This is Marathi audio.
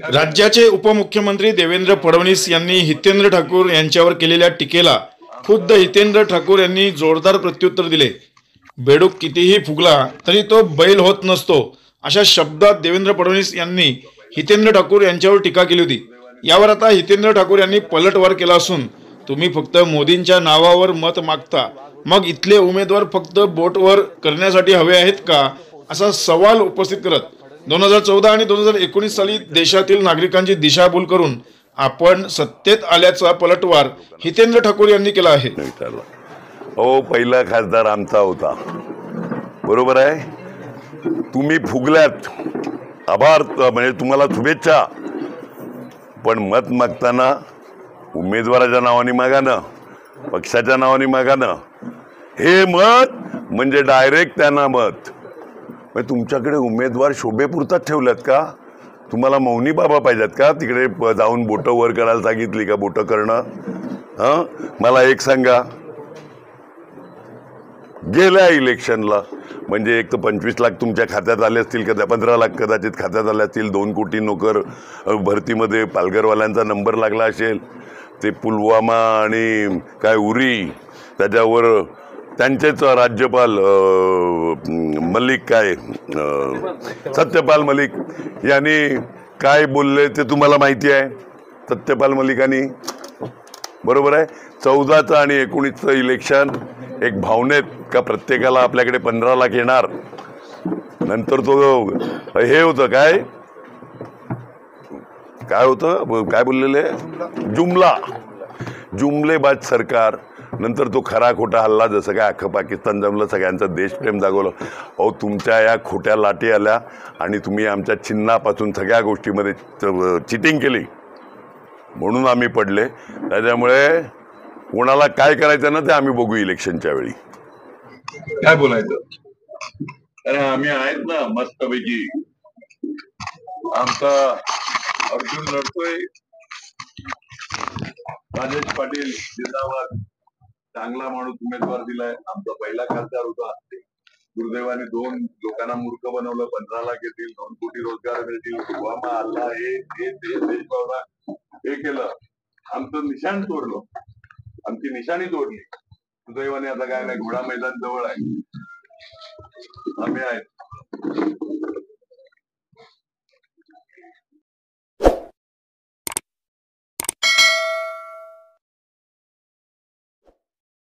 राज्याचे उपमुख्यमंत्री देवेंद्र फडणवीस यांनी हितेंद्र ठाकूर यांच्यावर केलेल्या टीकेला खुद्द हितेंद्र ठाकूर यांनी जोरदार प्रत्युत्तर दिले। बेडूक कितीही फुगला तरी तो बैल होत नसतो, अशा शब्दात देवेंद्र फडणवीस यांनी हितेंद्र ठाकूर यांच्यावर टीका केली होती। यावर आता हितेंद्र ठाकूर यांनी पलटवार केला असून, तुम्ही फक्त मोदींच्या नावावर मत मागता, मग इथले उमेदवार फक्त बोटवर करण्यासाठी हवे आहेत का, असा सवाल उपस्थित करत 2014 आणि 2019 साली देशातील नागरिकांची दिशाभूल करून आपण सत्तेत आल्याचा पलटवार हितेंद्र ठाकूर यांनी केला आहे। पहिला खासदार आमचा होता, बरोबर आहे। तुम्ही फुगल्यात, आभार, म्हणजे तुम्हाला शुभेच्छा, पण मत मागताना उमेदवाराच्या नावाने मागा ना, पक्षाच्या नावाने मागा ना। हे मत म्हणजे डायरेक्ट त्यांना मत, म्हणजे तुमच्याकडे उमेदवार शोभेपुरताच ठेवल्यात का? तुम्हाला मौनी बाबा पाहिजेत का? तिकडे जाऊन बोटं वर करायला सांगितली का बोटं करणं? हां, मला एक सांगा, गेल्या इलेक्शनला म्हणजे एक तर 25 लाख तुमच्या खात्यात आले असतील, कदा 15 लाख कदाचित खात्यात आले असतील, 2 कोटी नोकर भरतीमध्ये पालघरवाल्यांचा नंबर लागला असेल, ते पुलवामा आणि काय उरी, त्याच्यावर त्यांचेच राज्यपाल मलिक, काय सत्यपाल मलिक यांनी काय बोलले ते तुम्हाला माहिती आहे। सत्यपाल मलिकांनी, बरोबर आहे, 14चं आणि 19चं इलेक्शन एक भावनेत का प्रत्येकाला आपल्याकडे 15 लाख येणार, नंतर तो हे होतं काय काय होतं, काय बोललेले, जुमलेबाज सरकार, नंतर तो खरा खोटा हल्ला, जसं काय अख्खं पाकिस्तान जमलं, सगळ्यांचं देशप्रेम जागवलं। अहो, तुमच्या या खोट्या लाटी आल्या आणि तुम्ही आमच्या चिन्हापासून सगळ्या गोष्टीमध्ये चिटिंग केली, म्हणून आम्ही पडले। त्याच्यामुळे कोणाला काय करायचं ना ते आम्ही बघू इलेक्शनच्या वेळी। काय बोलायचं, अरे आम्ही आहेत ना मस्तपैकी, आमचा अर्जुन लढतोय, राजेश पाटील जिंदाबाद, चांगला माणूस उमेदवार दिलाय, आमचा पहिला खासदार होता। दुर्दैवाने 2 लोकांना मूर्ख बनवलं, 15 लाख येतील, 2 कोटी रोजगार मिळतील, पुलवामा हल्ला, हे केलं, आमचं निशाण तोडलं, आमची निशाणी तोडली। दुर्दैवाने आता काय नाही, घोडा मैदान जवळ आहे, आम्ही आहेत।